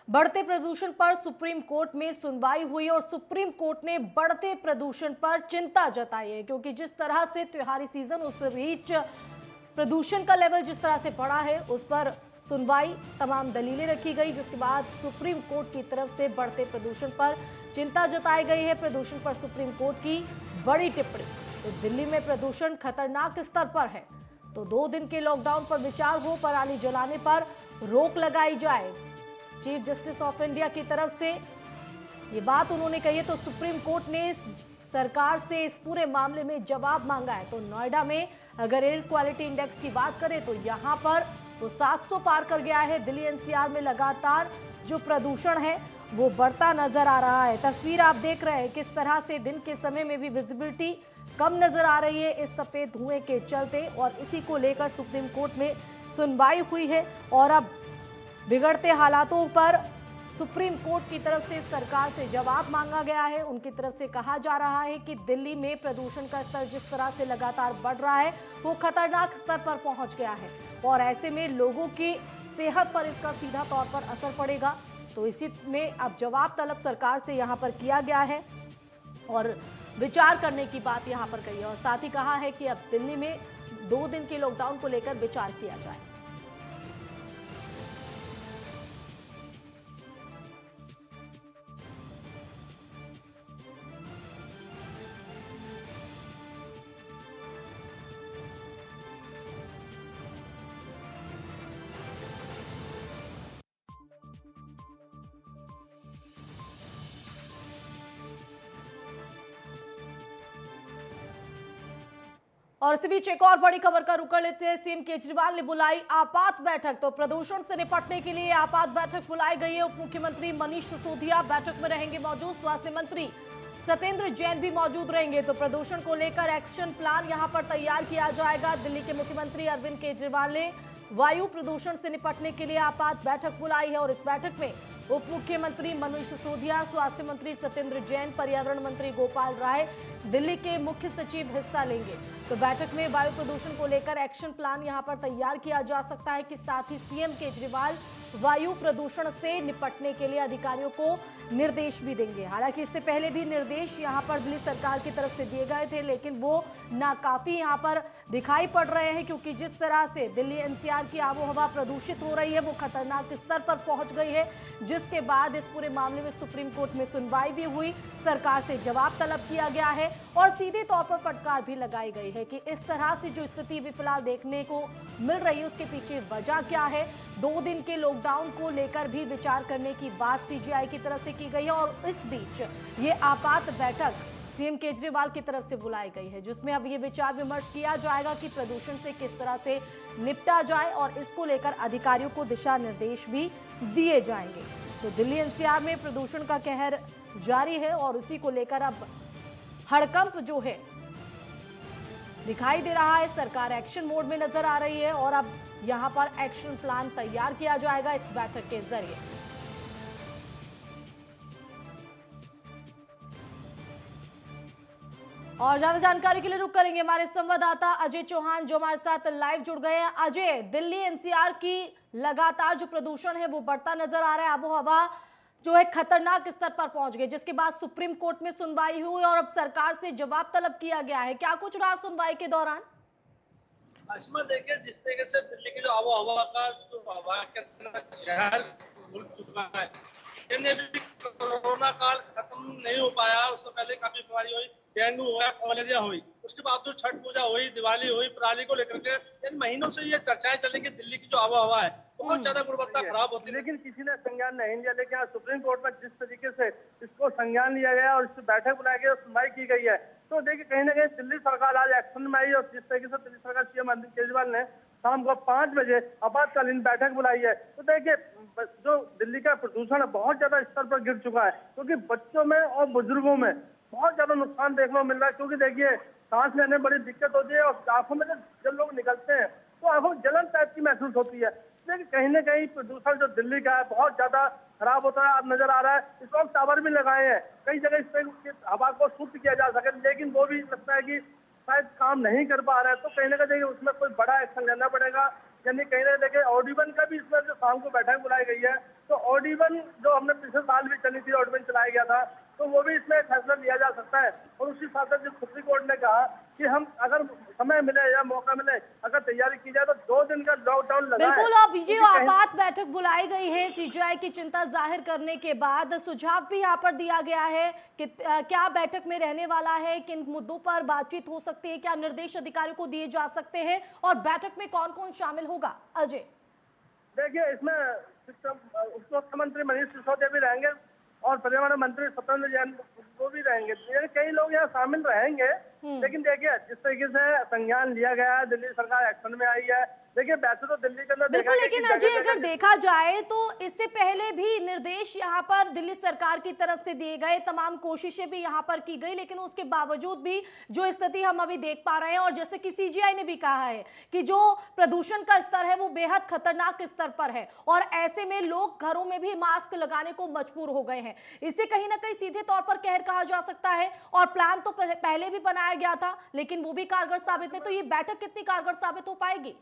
बढ़ते प्रदूषण पर सुप्रीम कोर्ट में सुनवाई हुई और सुप्रीम कोर्ट ने बढ़ते प्रदूषण पर चिंता जताई है, क्योंकि जिस तरह से त्योहारी सीजन उस बीच प्रदूषण का लेवल जिस तरह से बढ़ा है उस पर सुनवाई, तमाम दलीलें रखी गई, जिसके बाद सुप्रीम कोर्ट की तरफ से बढ़ते प्रदूषण पर चिंता जताई गई है। प्रदूषण पर सुप्रीम कोर्ट की बड़ी टिप्पणी। तो दिल्ली में प्रदूषण खतरनाक स्तर पर है, तो 2 दिन के लॉकडाउन पर विचार हो, पराली जलाने पर रोक लगाई जाए। चीफ जस्टिस ऑफ इंडिया की तरफ से ये बात उन्होंने कही है। तो सुप्रीम कोर्ट ने सरकार से इस पूरे मामले में जवाब मांगा है। तो नोएडा में अगर एयर क्वालिटी इंडेक्स की बात करें तो यहां पर वो 700 पार कर गया है। दिल्ली एनसीआर में लगातार जो प्रदूषण है वो बढ़ता नजर आ रहा है। तस्वीर आप देख रहे हैं किस तरह से दिन के समय में भी विजिबिलिटी कम नजर आ रही है इस सफेद धुएं के चलते, और इसी को लेकर सुप्रीम कोर्ट में सुनवाई हुई है। और अब बिगड़ते हालातों पर सुप्रीम कोर्ट की तरफ से सरकार से जवाब मांगा गया है। उनकी तरफ से कहा जा रहा है कि दिल्ली में प्रदूषण का स्तर जिस तरह से लगातार बढ़ रहा है वो खतरनाक स्तर पर पहुंच गया है, और ऐसे में लोगों की सेहत पर इसका सीधा तौर पर असर पड़ेगा। तो इसी में अब जवाब तलब सरकार से यहां पर किया गया है और विचार करने की बात यहां पर कही है, और साथ ही कहा है कि अब दिल्ली में 2 दिन के लॉकडाउन को लेकर विचार किया जाए। और इसी बीच एक और बड़ी खबर का रुख कर लेते हैं। सीएम केजरीवाल ने बुलाई आपात बैठक। तो प्रदूषण से निपटने के लिए आपात बैठक बुलाई गई है। उप मुख्यमंत्री मनीष सिसोदिया बैठक में रहेंगे मौजूद, स्वास्थ्य मंत्री सत्येंद्र जैन भी मौजूद रहेंगे। तो प्रदूषण को लेकर एक्शन प्लान यहां पर तैयार किया जाएगा। दिल्ली के मुख्यमंत्री अरविंद केजरीवाल ने वायु प्रदूषण से निपटने के लिए आपात बैठक बुलाई है, और इस बैठक में उप मुख्यमंत्री मनीष सिसोदिया, स्वास्थ्य मंत्री सत्येंद्र जैन, पर्यावरण मंत्री गोपाल राय, दिल्ली के मुख्य सचिव हिस्सा लेंगे। तो बैठक में वायु प्रदूषण को लेकर एक्शन प्लान यहां पर तैयार किया जा सकता है कि साथ ही सीएम केजरीवाल वायु प्रदूषण से निपटने के लिए अधिकारियों को निर्देश भी देंगे। हालांकि इससे पहले भी निर्देश यहां पर दिल्ली सरकार की तरफ से दिए गए थे, लेकिन वो नाकाफी यहां पर दिखाई पड़ रहे हैं, क्योंकि जिस तरह से दिल्ली एनसीआर की आबोहवा प्रदूषित हो रही है वो खतरनाक स्तर पर पहुंच गई है, जिसके बाद इस पूरे मामले में सुप्रीम कोर्ट में सुनवाई भी हुई, सरकार से जवाब तलब किया गया है और सीधे तौर पर फटकार भी लगाई गई है कि इस तरह से जो स्थिति भी फिलहाल देखने को मिल रही है उसके पीछे वजह क्या है। 2 दिन के लॉकडाउन को लेकर भी विचार करने की बात सीजीआई की तरफ से की गई है, और इस बीच ये आपात बैठक सीएम केजरीवाल की तरफ से बुलाई गई है, जिसमें अब ये विचार विमर्श किया जाएगा कि प्रदूषण से किस तरह से निपटा जाए, और इसको लेकर अधिकारियों को दिशा निर्देश भी दिए जाएंगे। तो दिल्ली एनसीआर में प्रदूषण का कहर जारी है, और उसी को लेकर अब हड़कंप जो है दिखाई दे रहा है। सरकार एक्शन मोड में नजर आ रही है, और अब यहां पर एक्शन प्लान तैयार किया जाएगा इस बैठक के जरिए। और ज्यादा जानकारी के लिए रुक करेंगे हमारे संवाददाता अजय चौहान, जो हमारे साथ लाइव जुड़ गए हैं। अजय, दिल्ली एनसीआर की लगातार जो प्रदूषण है वो बढ़ता नजर आ रहा है, आबोहवा जो है खतरनाक स्तर पर पहुंच गई, जिसके बाद सुप्रीम कोर्ट में सुनवाई हुई और अब सरकार से जवाब तलब किया गया है। क्या कुछ रहा सुनवाई के दौरान? आसमा देखिए, जिस तरीके से दिल्ली की जो आबोहवा का जो हवा के अंदर जहर घुल चुका है, भी कोरोना काल खत्म नहीं हो पाया। उससे पहले काफी बीमारी हुई, डेंगू हुआ, मलेरिया हुई, उसके बावजूद छठ पूजा हुई, दिवाली हुई, पराली को लेकर के इन महीनों से ये चर्चाएं चली कि दिल्ली की जो आबोहवा है बहुत ज्यादा गुणवत्ता खराब होती है, लेकिन किसी ने संज्ञान नहीं लिया। लेकिन आज सुप्रीम कोर्ट में जिस तरीके से इसको संज्ञान लिया गया और इस बैठक बुलाई गई और सुनवाई की गई है, तो देखिए कहीं ना कहीं दिल्ली सरकार आज एक्शन में आई। और जिस तरीके से दिल्ली सरकार सीएम अरविंद केजरीवाल ने शाम को 5 बजे आपातकालीन बैठक बुलाई है, तो देखिए जो दिल्ली का प्रदूषण बहुत ज्यादा स्तर पर गिर चुका है, क्योंकि बच्चों में और बुजुर्गों में बहुत ज्यादा नुकसान देखने को मिल रहा है। क्योंकि देखिए सांस लेने में बड़ी दिक्कत होती है, और आंखों में जब लोग निकलते हैं तो आंखों में जलन टाइप की महसूस होती है। लेकिन कहीं ना कहीं प्रदूषण जो दिल्ली का है बहुत ज्यादा खराब होता है, अब नजर आ रहा है। इस वक्त टावर भी लगाए हैं कई जगह इस पर हवा को शुद्ध किया जा सके, लेकिन वो भी लगता है कि शायद काम नहीं कर पा रहा है। तो कहीं ना कहीं उसमें कोई बड़ा एक्शन लेना पड़ेगा। यानी कहीं ना देखिए ऑडिबन का भी इसमें जो शाम को बैठक बुलाई गई है, तो तो ऑड-इवन जो हमने पिछले साल भी चली थी, ऑड-इवन चलाया गया था, तो वो भी इसमें फैसला लिया जा सकता है। और उसी साथ साथ जो सुप्रीम कोर्ट ने कहा कि हम अगर समय मिले या मौका मिले, अगर तैयारी की जाए तो 2 दिन का लॉकडाउन लगा है। बिल्कुल, अब ये आपात बैठक बुलाई गई है सीजीआई की चिंता जाहिर करने के बाद। सुझाव भी यहाँ पर दिया गया है कि क्या बैठक में रहने वाला है, किन मुद्दों पर बातचीत हो सकती है, क्या निर्देश अधिकारियों को दिए जा सकते हैं और बैठक में कौन कौन शामिल होगा? अजय, देखिए, इसमें उप मुख्यमंत्री मनीष सिसोदिया भी रहेंगे और पर्यावरण मंत्री सत्येंद्र जैन वो भी रहेंगे। यानी कई लोग यहाँ शामिल रहेंगे। लेकिन देखिए, जिस तरीके से संज्ञान लिया गया है, दिल्ली सरकार एक्शन में आई है। देखिए, वैसे तो दिल्ली के अंदर बिल्कुल, लेकिन अजय अगर देखा जाए तो इससे पहले भी निर्देश यहाँ पर दिल्ली सरकार की तरफ से दिए गए, तमाम कोशिशें भी यहाँ पर की गई, लेकिन उसके बावजूद भी जो स्थिति हम अभी देख पा रहे हैं, और जैसे कि सीजीआई ने भी कहा है कि जो प्रदूषण का स्तर है वो बेहद खतरनाक स्तर पर है, और ऐसे में लोग घरों में भी मास्क लगाने को मजबूर हो गए हैं। इससे कहीं ना कहीं सीधे तौर पर कहर कहा जा सकता है, और प्लान तो पहले भी बनाया गया था लेकिन वो भी कारगर साबित नहीं। तो ये बैठक कितनी कारगर साबित हो पाएगी?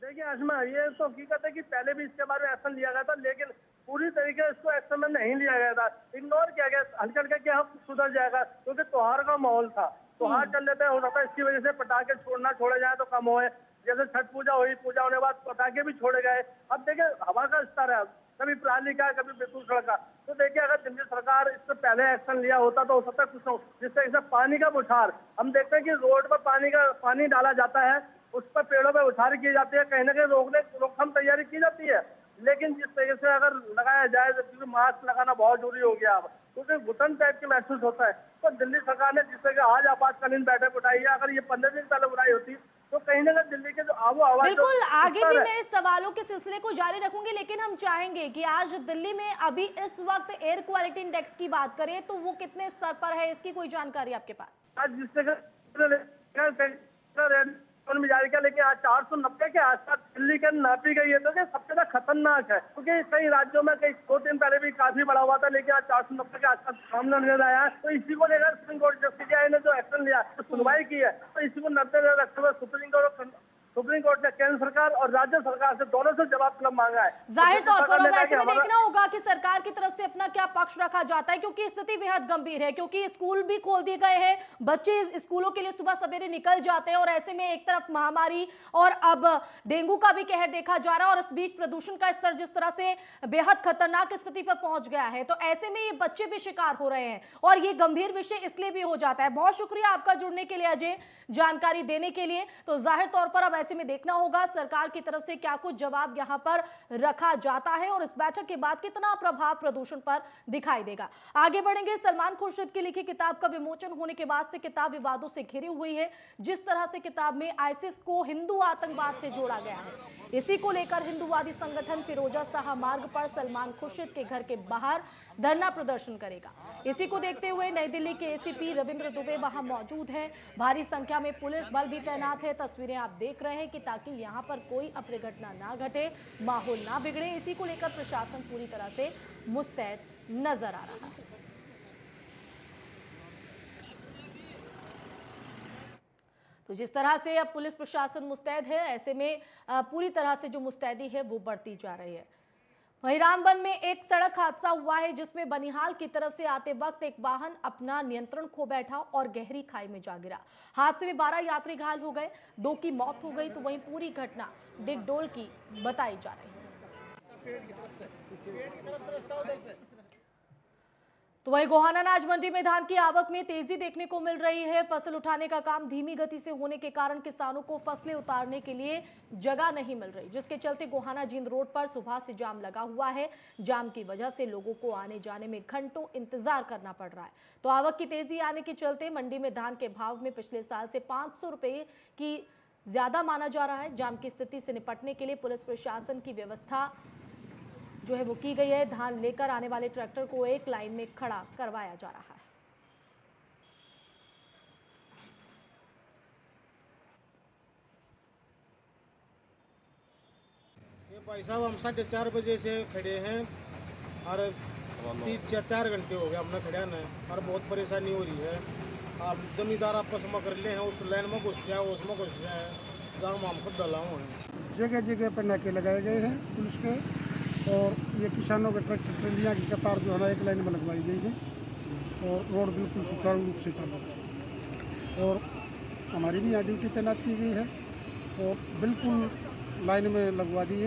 देखिए आसमा, ये तो हकीकत है कि पहले भी इसके बारे में एक्शन लिया गया था, लेकिन पूरी तरीके से इसको एक्शन में नहीं लिया गया था, इग्नोर किया गया। हल्का हल्का क्या हम सुधर जाएगा, क्योंकि त्योहार का माहौल था, त्योहार चल लेते हो सकता है इसकी वजह से पटाखे छोड़े जाए तो कम होए। जैसे छठ पूजा हुई, पूजा होने के बाद पटाखे भी छोड़े गए। अब देखिए, हवा का स्तर है, कभी पराली का, कभी प्रदूषण का। तो देखिए, अगर दिल्ली सरकार इससे पहले एक्शन लिया होता तो हो सकता है कुछ न हो। जिस तरह से पानी का बुछार, हम देखते हैं कि रोड पर पानी डाला जाता है, उस पर पेड़ों पर उछार की जाती है, कहीं ना कहीं रोकथाम तैयारी की जाती है। लेकिन जिस तरीके से अगर लगाया जाए, क्योंकि मास्क लगाना बहुत जरूरी हो गया अब, क्योंकि घुटन टाइप की महसूस होता है। तो दिल्ली सरकार ने जिस तरह से आज आपातकालीन बैठक उठाई है, अगर ये 15 दिन पहले उठाई होती तो कहीं ना कहीं दिल्ली के जो आबो-हवा, बिल्कुल, आगे भी मैं इस सवालों के सिलसिले को जारी रखूंगी, लेकिन हम चाहेंगे कि आज दिल्ली में अभी इस वक्त एयर क्वालिटी इंडेक्स की बात करें तो वो कितने स्तर पर है, इसकी कोई जानकारी आपके पास? आज जिस तरह में जारी किया, लेकिन आज 490 के आसपास दिल्ली के नापी गई है, तो ये सबसे ज्यादा खतरनाक है। क्योंकि कई राज्यों में कई 2 दिन पहले भी काफी बढ़ा हुआ था, लेकिन आज 490 के आसपास सामने नजर आया। तो इसी को लेकर सुप्रीम कोर्ट सीजीआई ने जो एक्शन लिया, तो सुनवाई की है, तो इसी को नजर रखते हुए सुप्रीम कोर्ट ने केंद्र सरकार और राज्य सरकार से दोनों से जवाब तलब मांगा है। जाहिर तौर पर अब ऐसे में देखना होगा कि सरकार की तरफ से अपना क्या पक्ष रखा जाता है, क्योंकि स्थिति बेहद गंभीर है, क्योंकि स्कूल भी खोल दिए गए हैं, बच्चे स्कूलों के लिए सुबह सवेरे निकल जाते हैं, और ऐसे में एक तरफ महामारी और अब डेंगू का भी कहर देखा जा रहा है, और इस बीच प्रदूषण का स्तर जिस तरह से बेहद खतरनाक स्थिति पर पहुंच गया है, तो ऐसे में ये बच्चे भी शिकार हो रहे हैं, और ये गंभीर विषय इसलिए भी हो जाता है। बहुत शुक्रिया आपका जुड़ने के लिए अजय, जानकारी देने के लिए। तो जाहिर तौर पर अब ऐसे में देखना होगा सरकार की तरफ से क्या कुछ जवाब यहां पर रखा जाता है, और इस बैठक के बाद कितना प्रभाव प्रदूषण पर दिखाई देगा। आगे बढ़ेंगे। सलमान खुर्शीद की लिखी किताब का विमोचन होने के बाद से किताब विवादों से घिरी हुई है। जिस तरह से किताब में आईसिस को हिंदू आतंकवाद से जोड़ा गया है, इसी को लेकर हिंदूवादी संगठन फिरोजा शाह मार्ग पर सलमान खुर्शीद के घर के बाहर धरना प्रदर्शन करेगा। इसी को देखते हुए नई दिल्ली के एसीपी रविंद्र दुबे वहां मौजूद हैं। भारी संख्या में पुलिस बल भी तैनात है। तस्वीरें आप देख रहे हैं कि ताकि यहां पर कोई अप्रिय घटना ना घटे, माहौल ना बिगड़े, इसी को लेकर प्रशासन पूरी तरह से मुस्तैद नजर आ रहा है। तो जिस तरह से अब पुलिस प्रशासन मुस्तैद है, ऐसे में पूरी तरह से जो मुस्तैदी है वो बढ़ती जा रही है। वहीं रामबन में एक सड़क हादसा हुआ है, जिसमें बनिहाल की तरफ से आते वक्त एक वाहन अपना नियंत्रण खो बैठा और गहरी खाई में जा गिरा। हादसे में 12 यात्री घायल हो गए, 2 की मौत हो गई। तो वहीं पूरी घटना डिगडोल की बताई जा रही है। तो वहीं गोहाना अनाज मंडी में धान की आवक में तेजी देखने को मिल रही है। फसल उठाने का काम धीमी गति से होने के कारण किसानों को फसलें उतारने के लिए जगह नहीं मिल रही, जिसके चलते गोहाना जींद रोड पर सुबह से जाम लगा हुआ है। जाम की वजह से लोगों को आने जाने में घंटों इंतजार करना पड़ रहा है। तो आवक की तेजी आने के चलते मंडी में धान के भाव में पिछले साल से 500 रुपये की ज्यादा माना जा रहा है। जाम की स्थिति से निपटने के लिए पुलिस प्रशासन की व्यवस्था जो है वो की गई है। धान लेकर आने वाले ट्रैक्टर को एक लाइन में खड़ा करवाया जा रहा है। ये भाई साहब, हम 4:30 बजे से खड़े हैं और 3-4 घंटे हो गए हमने खड़े हैं, और बहुत परेशानी हो रही है। अब जमींदार आपस में कर ले हैं, उस लाइन में घुस जाए, उसमें घुस जाए, जाम हम खुद डला हुए हैं। जगह जगह पर नाके लगाए गए हैं पुलिस के, और ये किसानों के ट्रैक्टर ट्रेलियाँ की कतार जो है ना एक लाइन में लगवाई गई है और रोड बिल्कुल सुचारू रूप से चल रहा है। और हमारी भी यहाँ ड्यूटी तैनात की गई है और बिल्कुल लाइन में लगवा दी है।